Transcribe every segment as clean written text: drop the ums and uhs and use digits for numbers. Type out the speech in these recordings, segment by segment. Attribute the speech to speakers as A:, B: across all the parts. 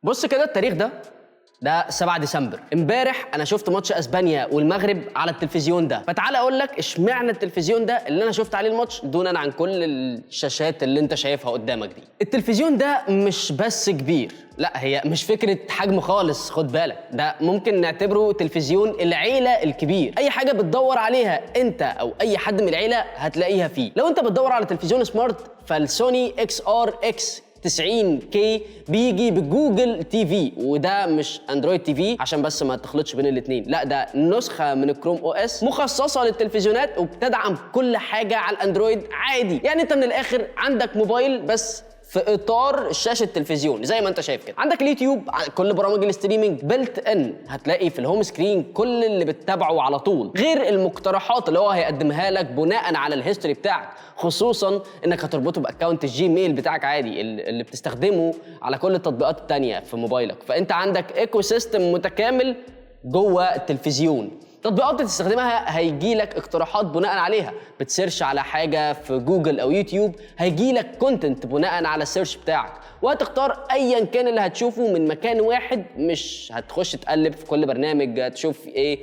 A: بص كده التاريخ ده 7 ديسمبر. امبارح انا شفت ماتش اسبانيا والمغرب على التلفزيون ده، فتعال اقول لك اشمعنى التلفزيون ده اللي انا شفت عليه الماتش دونا عن كل الشاشات اللي انت شايفها قدامك دي. التلفزيون ده مش بس كبير، لا هي مش فكره حجم خالص، خد بالك ده ممكن نعتبره تلفزيون العيله الكبير. اي حاجه بتدور عليها انت او اي حد من العيله هتلاقيها فيه. لو انت بتدور على تلفزيون سمارت فالسوني اكس ار اكس 90K بيجي بجوجل تي في، وده مش اندرويد تي في عشان بس ما تخلطش بين الاثنين، لا ده نسخه من الكروم او اس مخصصه للتلفزيونات وبتدعم كل حاجه على الاندرويد عادي. يعني انت من الاخر عندك موبايل بس في اطار شاشه التلفزيون زي ما انت شايف كده. عندك اليوتيوب، كل برامج الاستريمينج بلت ان، هتلاقي في الهوم سكرين كل اللي بتتابعه على طول، غير المقترحات اللي هو هيقدمها لك بناء على الهيستوري بتاعك، خصوصا انك هتربطه باكونت الجيميل بتاعك عادي اللي بتستخدمه على كل التطبيقات التانية في موبايلك. فانت عندك ايكو سيستم متكامل جوه التلفزيون. تطبيقات بتستخدمها هيجي لك اقتراحات بناء عليها، بتسيرش على حاجه في جوجل او يوتيوب هيجي لك كونتنت بناء على السيرش بتاعك، وهتختار ايا كان اللي هتشوفه من مكان واحد، مش هتخش تقلب في كل برنامج تشوف ايه،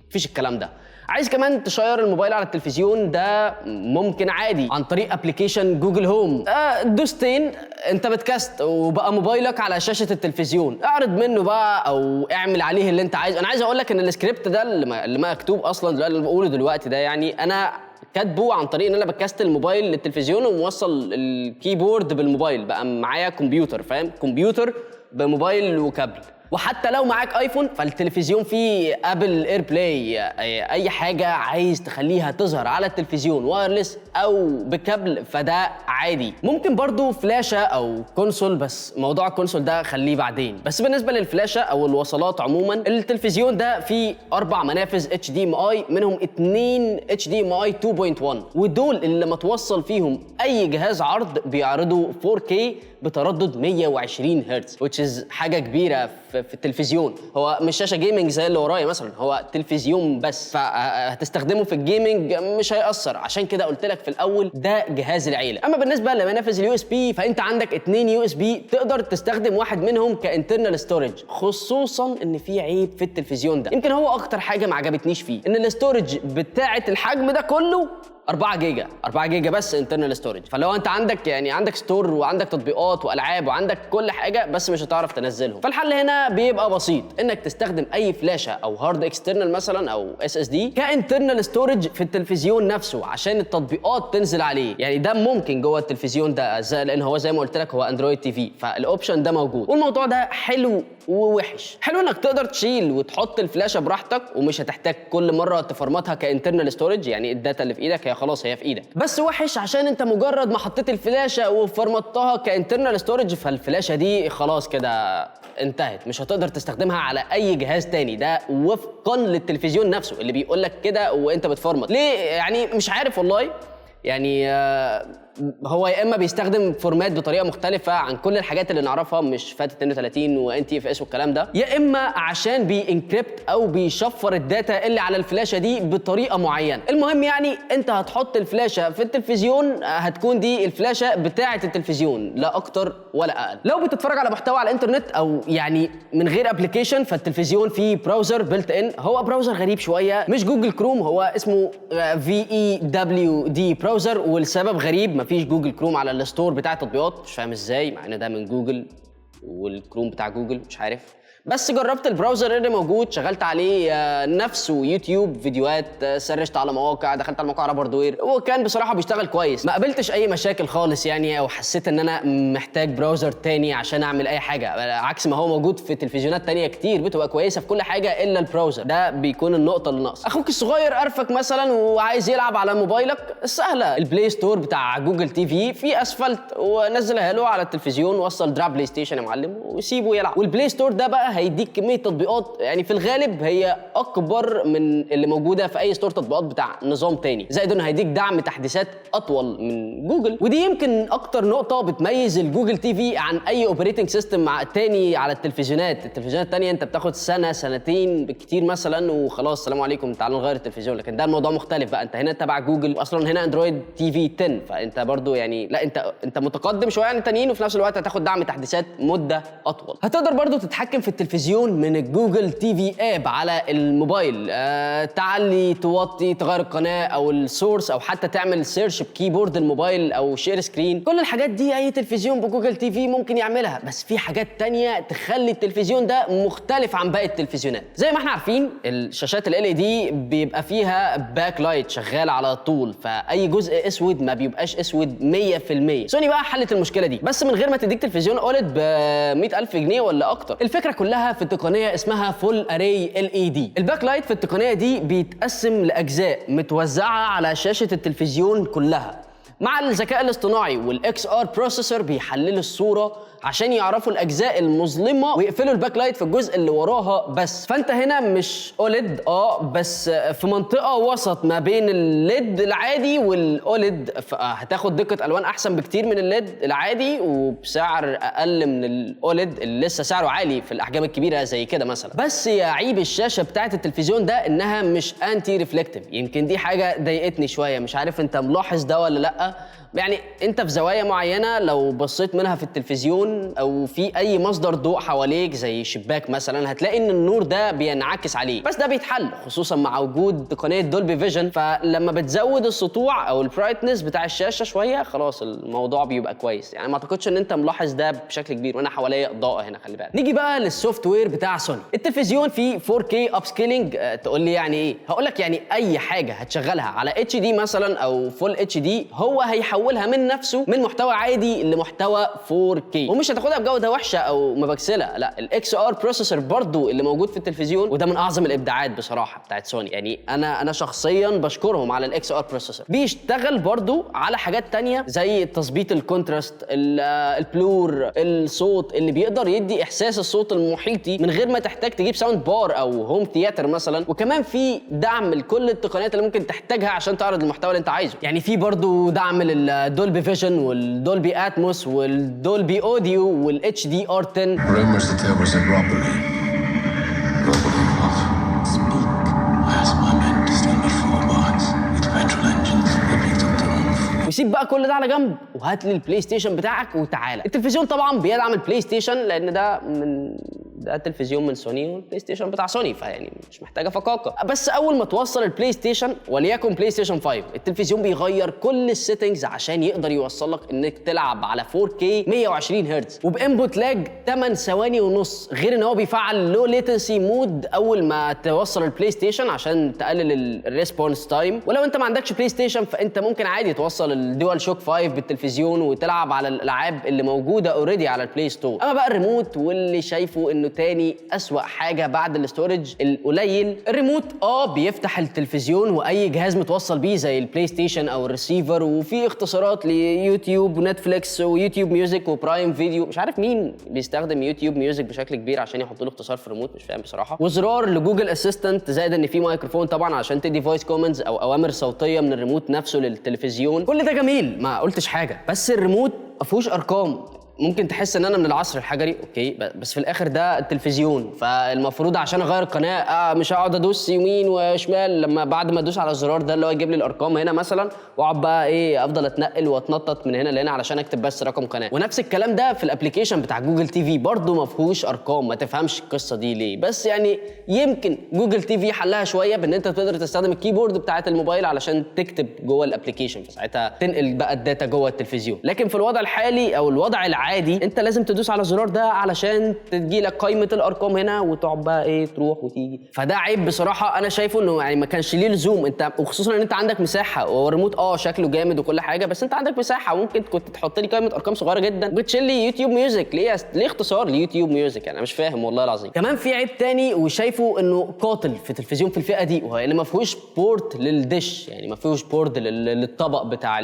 A: مفيش الكلام ده. عايز كمان تشير الموبايل على التلفزيون، ده ممكن عادي عن طريق ابلكيشن جوجل هوم. دوستين انت بتكست وبقى موبايلك على شاشه التلفزيون، اعرض منه بقى او اعمل عليه اللي انت عايزه. انا عايز اقول لك ان السكريبت ده اللي مكتوب اصلا دلوقتي اللي بقوله دلوقتي ده، يعني انا كاتبه عن طريق ان انا بكست الموبايل للتلفزيون وموصل الكيبورد بالموبايل، بقى معايا كمبيوتر، فاهم؟ كمبيوتر بموبايل وكابل. وحتى لو معاك ايفون فالتلفزيون فيه ابل اير بلاي، اي حاجه عايز تخليها تظهر على التلفزيون وايرلس او بكابل فده عادي. ممكن برضو فلاشه او كونسول، بس موضوع الكونسول ده خليه بعدين. بس بالنسبه للفلاشه او الوصلات عموما، التلفزيون ده فيه 4 منافذ HDMI، منهم 2 HDMI 2.1، ودول اللي لما توصل فيهم اي جهاز عرض بيعرضوا 4K بتردد 120 هرتز، which is حاجه كبيره في التلفزيون. هو مش شاشه جيمنج زي اللي ورايا مثلا، هو تلفزيون بس، فهتستخدمه في الجيمنج مش هيأثر. عشان كده قلت لك في الاول ده جهاز العيله. اما بالنسبه لمنافذ اليو اس بي فانت عندك 2 يو اس بي تقدر تستخدم واحد منهم كانترنال ستورج، خصوصا ان في عيب في التلفزيون ده يمكن هو اكتر حاجه ما عجبتنيش فيه، ان الاستورج بتاعه الحجم ده كله 4 جيجا بس انترنال ستورج. فلو انت عندك يعني عندك ستور وعندك تطبيقات والعاب وعندك كل حاجه بس مش هتعرف تنزلهم، فالحل هنا بيبقى بسيط، انك تستخدم اي فلاشه او هارد اكسترنال مثلا او اس اس دي كانترنال ستورج في التلفزيون نفسه عشان التطبيقات تنزل عليه. يعني ده ممكن جوه التلفزيون ده لان هو زي ما قلت لك هو اندرويد تي في، فالاوبشن ده موجود. والموضوع ده حلو ووحش. حلو انك تقدر تشيل وتحط الفلاشه براحتك ومش هتحتاج كل مره تفرمتها كانترنال ستورج، يعني الداتا اللي في ايدك هي خلاص هي في ايدك. بس وحش عشان انت مجرد ما حطيت الفلاشه وفرمتها كانترنال ستورج فالفلاشه دي خلاص كده انتهت، مش هتقدر تستخدمها على اي جهاز تاني. ده وفقا للتلفزيون نفسه اللي بيقول لك كده وانت بتفرمت ليه. يعني مش عارف والله، يعني هو يا اما بيستخدم فورمات بطريقه مختلفه عن كل الحاجات اللي نعرفها، مش فات 32 وان تي اف اس والكلام ده، يا اما عشان بينكريبت او بيشفر الداتا اللي على الفلاشه دي بطريقه معينه. المهم يعني انت هتحط الفلاشه في التلفزيون، هتكون دي الفلاشه بتاعه التلفزيون لا اكتر ولا اقل. لو بتتفرج على محتوى على الانترنت او يعني من غير ابلكيشن فالتلفزيون فيه براوزر بيلت ان، هو براوزر غريب شويه، مش جوجل كروم، هو اسمه VEWD براوزر، والسبب غريب، مفيش جوجل كروم على الستور بتاع التطبيقات، مش فاهم ازاي مع ان ده من جوجل والكروم بتاع جوجل، مش عارف. بس جربت البراوزر اللي موجود، شغلت عليه نفسه يوتيوب فيديوهات، سرشت على مواقع، دخلت على موقع رابردوير، وكان بصراحه بيشتغل كويس، ما قابلتش اي مشاكل خالص يعني، او حسيت ان انا محتاج براوزر تاني عشان اعمل اي حاجه، عكس ما هو موجود في تلفزيونات تانية كتير بتبقى كويسه في كل حاجه الا البراوزر ده بيكون النقطه اللي ناقصه. اخوك الصغير قرفك مثلا وعايز يلعب على موبايلك، سهله، البلاي ستور بتاع جوجل تي في في اسفلت، ونزلها له على التلفزيون، وصل دراع بلاي ستيشن يا معلم وسيبه يلعب. والبلاي ستور ده بقى هيديك كميه تطبيقات يعني في الغالب هي اكبر من اللي موجوده في اي ستور تطبيقات بتاع نظام تاني، زائد انه هيديك دعم تحديثات اطول من جوجل، ودي يمكن اكتر نقطه بتميز الجوجل تي في عن اي اوبريتنج سيستم مع التاني على التلفزيونات التانيه انت بتاخد سنه سنتين بالكتير مثلا وخلاص السلام عليكم تعالوا نغير التلفزيون، لكن ده الموضوع مختلف بقى، انت هنا تبع جوجل واصلا هنا اندرويد تي في 10، فانت برضو يعني لا انت متقدم شويه عن التانيين، وفي نفس الوقت هتاخد دعم تحديثات مده لمده اطول. هتقدر برضو تتحكم في التلفزيون من الجوجل تي في اب على الموبايل، تعلي توطي تغير القناه او السورس، او حتى تعمل سيرش بكيبورد الموبايل او شير سكرين. كل الحاجات دي اي تلفزيون بجوجل تي في ممكن يعملها، بس في حاجات تانية تخلي التلفزيون ده مختلف عن باقي التلفزيونات. زي ما احنا عارفين الشاشات ال LED بيبقى فيها باك لايت شغال على طول، فاي جزء اسود ما بيبقاش اسود 100%. سوني بقى حلت المشكله دي بس من غير ما تديك تلفزيون OLED ب 100,000 جنيه ولا اكتر. الفكره كلها في تقنيه اسمها فول اري LED. الباك لايت في التقنيه دي بيتقسم لاجزاء متوزعه على شاشه التلفزيون كلها. مع الذكاء الاصطناعي والاكس ار بروسيسور بيحللوا الصوره عشان يعرفوا الاجزاء المظلمه ويقفلوا الباك لايت في الجزء اللي وراها بس. فانت هنا مش OLED بس في منطقه وسط ما بين الليد العادي والاوليد، هتاخد دقه الوان احسن بكتير من الليد العادي وبسعر اقل من الاوليد اللي لسه سعره عالي في الاحجام الكبيره زي كده مثلا. بس يعيب الشاشه بتاعه التلفزيون ده انها مش انتي ريفلكتيف. يمكن دي حاجه ضايقتني شويه، مش عارف انت ملاحظ ده ولا لا. يعني انت في زوايا معينه لو بصيت منها في التلفزيون او في اي مصدر ضوء حواليك زي شباك مثلا هتلاقي ان النور ده بينعكس عليه، بس ده بيتحل خصوصا مع وجود تقنيه دولبي فيجن. فلما بتزود السطوع او البرايتنس بتاع الشاشه شويه خلاص الموضوع بيبقى كويس. يعني ما اعتقدش ان انت ملاحظ ده بشكل كبير، وانا حواليا اضاءه هنا خلي بالك. نيجي بقى للسوفت وير بتاع سوني. التلفزيون فيه 4K اب سكيلينج. تقول لي يعني ايه؟ هقول لك يعني اي حاجه هتشغلها على HD مثلا او فول HD هو هيحولها من نفسه من محتوى عادي لمحتوى 4K، ومش هتاخدها بجوده وحشه او مبكسله. لا، الاكس ار بروسيسور برضو اللي موجود في التلفزيون، وده من اعظم الابداعات بصراحه بتاعت سوني. يعني انا شخصيا بشكرهم على الاكس ار بروسيسور. بيشتغل برضو على حاجات تانية زي تظبيط الكونتراست، البلور، الصوت اللي بيقدر يدي احساس الصوت المحيطي من غير ما تحتاج تجيب ساوند بار او هوم ثياتر مثلا. وكمان في دعم لكل التقنيات اللي ممكن تحتاجها عشان تعرض المحتوى اللي انت عايزه. يعني في برضو دعم للدولبي فيجن والدولبي اتموس والدولبي اوديو والاتش دي ار 10.
B: Rumors that there was a robbery. Robbery what? Speak. I asked my men to steal me 4 bikes with petrol engines. They picked up the roof.
A: وسيب بقى كل ده على جنب وهات لي البلاي ستيشن بتاعك وتعالى. التلفزيون طبعا بيدعم البلاي ستيشن لان ده تلفزيون من سوني والبلاي ستيشن بتاع سوني، فيعني مش محتاجه فقاقه. بس اول ما توصل البلاي ستيشن وليكن بلاي ستيشن 5 التلفزيون بيغير كل السيتنجز عشان يقدر يوصل لك انك تلعب على 4K 120 هرتز وبانبوت لاج 8 ثواني ونص، غير ان هو بيفعل لو ليتنسي مود اول ما توصل البلاي ستيشن عشان تقلل الريسبونس تايم. ولو انت ما عندكش بلاي ستيشن فانت ممكن عادي توصل الدول شوك 5 بالتلفزيون وتلعب على الالعاب اللي موجوده اوريدي على البلاي ستور. اما بقى الريموت واللي شايفه انه تاني اسوأ حاجه بعد الاستورج القليل، الريموت بيفتح التلفزيون واي جهاز متوصل بيه زي البلاي ستيشن او الريسيفر، وفي اختصارات ليوتيوب ونتفليكس ويوتيوب ميوزك وبرايم فيديو. مش عارف مين بيستخدم يوتيوب ميوزك بشكل كبير عشان يحط له اختصار في الريموت، مش فاهم بصراحه. وزرار لجوجل اسيستنت، زائد ان في مايكروفون طبعا عشان تدي فويس كومنتس او اوامر صوتيه من الريموت نفسه للتلفزيون. كل ده جميل ما قلتش حاجه، بس الريموت ما فيهوش ارقام. ممكن تحس ان انا من العصر الحجري اوكي، بس في الاخر ده التلفزيون، فالمفروض عشان اغير القناه مش هقعد ادوس يمين وشمال لما بعد ما ادوس على الزرار ده اللي هو يجيب لي الارقام هنا مثلا، واقعد بقى افضل اتنقل واتنطط من هنا لهنا علشان اكتب بس رقم قناه. ونفس الكلام ده في الابلكيشن بتاع جوجل تي في برضه ما فيهوش ارقام. ما تفهمش القصه دي ليه، بس يعني يمكن جوجل تي في حلها شويه بان انت تقدر تستخدم الكيبورد بتاعه الموبايل علشان تكتب جوه الابلكيشن، فساعتها تنقل بقى الداتا جوه التلفزيون. لكن في الوضع الحالي او الوضع العادي انت لازم تدوس على الزرار ده علشان تجي لك قائمه الارقام هنا وتقعد بقى تروح وتيجي. فده عيب بصراحه انا شايفه انه يعني ما كانش ليه لزوم. انت وخصوصا ان انت عندك مساحه والريموت شكله جامد وكل حاجه، بس انت عندك مساحه ممكن كنت تحط لي قائمه ارقام صغيره جدا وتشيل لي يوتيوب ميوزك. ليه اختصار ليوتيوب ميوزك؟ يعني انا مش فاهم والله العظيم. كمان في عيب تاني وشايفه انه قاتل في التلفزيون في الفئه دي، وهو ان ما فيهوش بورت للدش. يعني ما فيهوش بورت للطبق بتاع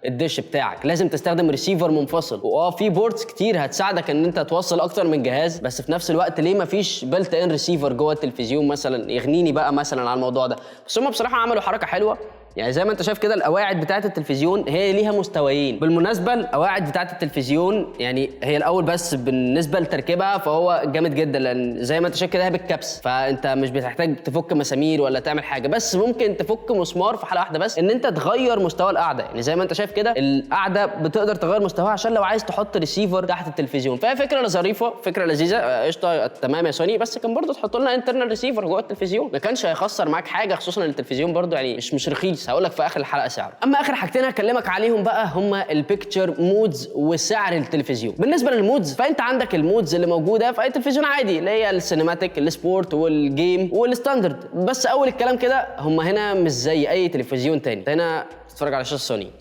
A: الدش بتاعك، لازم تستخدم ريسيفر منفصل. في بورتس كتير هتساعدك ان انت توصل اكتر من جهاز، بس في نفس الوقت ليه مفيش بلت ان ريسيفر جوه التلفزيون مثلا يغنيني بقى مثلا على الموضوع ده. بس هم بصراحه عملوا حركه حلوه يعني زي ما انت شايف كده القواعد بتاعه التلفزيون هي ليها مستويين. بالمناسبه القواعد بتاعه التلفزيون يعني هي الاول بس بالنسبه لتركيبها فهو جامد جدا، لان زي ما انت شايف كده هي بالكبس، فانت مش بتحتاج تفك مسامير ولا تعمل حاجه، بس ممكن تفك مسمار في حاله واحده بس ان انت تغير مستوى القعده. يعني زي ما انت شايف كده القعده بتقدر تغير مستواها عشان لو عايز تحط ريسيفر تحت التلفزيون، فهي فكره ظريفه، فكره لذيذه. قشطه تمام يا سوني، بس كان برضه تحط لنا انترنال ريسيفر جوه التلفزيون، ما كانش هيخسر معاك حاجه، خصوصا ان التلفزيون برضه يعني مش رخيص. هقول لك في اخر الحلقه سعره. اما اخر حاجتين هكلمك عليهم بقى هما البيكتشر مودز وسعر التلفزيون. بالنسبه للمودز فانت عندك المودز اللي موجوده في اي تلفزيون عادي اللي هي السينماتيك، السبورت، والجيم، والستاندرد. بس اول الكلام كده هما هنا مش زي اي تلفزيون تاني، هنا تتفرج على شاشه سوني،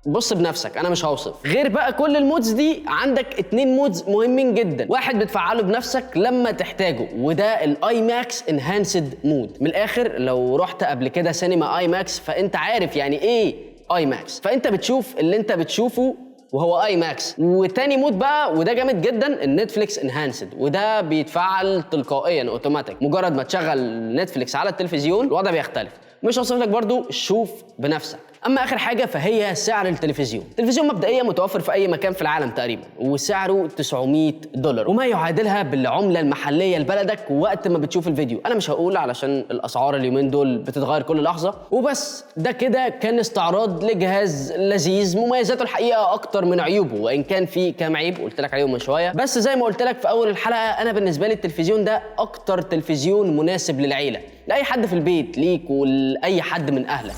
A: بص بنفسك، انا مش هوصف. غير بقى كل المودز دي عندك 2 مودز مهمين جدا، واحد بتفعله بنفسك لما تحتاجه وده الاي ماكس انهانسد مود. من الاخر لو رحت قبل كده سينما اي ماكس فانت عارف يعني ايه اي ماكس، فانت بتشوف اللي انت بتشوفه وهو اي ماكس. وتاني مود بقى وده جامد جدا النتفليكس انهانسد، وده بيتفعل تلقائيا اوتوماتيك، مجرد ما تشغل نتفليكس على التلفزيون الوضع بيختلف. مش هوصف لك برضو، شوف بنفسك. اما اخر حاجه فهي سعر التلفزيون. التلفزيون مبدئيا متوفر في اي مكان في العالم تقريبا، وسعره $900 وما يعادلها بالعمله المحليه لبلدك وقت ما بتشوف الفيديو. انا مش هقول علشان الاسعار اليومين دول بتتغير كل لحظه. وبس ده كده كان استعراض لجهاز لذيذ، مميزاته الحقيقه اكتر من عيوبه، وان كان في كام عيب قلت لك عليهم من شويه. بس زي ما قلت لك في اول الحلقه انا بالنسبه لي التلفزيون ده اكتر تلفزيون مناسب للعيله، لاي حد في البيت، ليك ولاي حد من اهلك.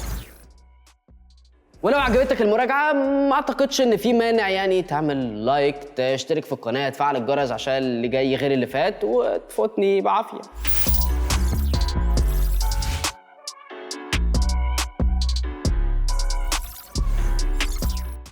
A: ولو عجبتك المراجعة ما اعتقدش ان في مانع يعني تعمل لايك، تشترك في القناة، تفعل الجرس عشان اللي جاي غير اللي فات، وتفوتني بعافية.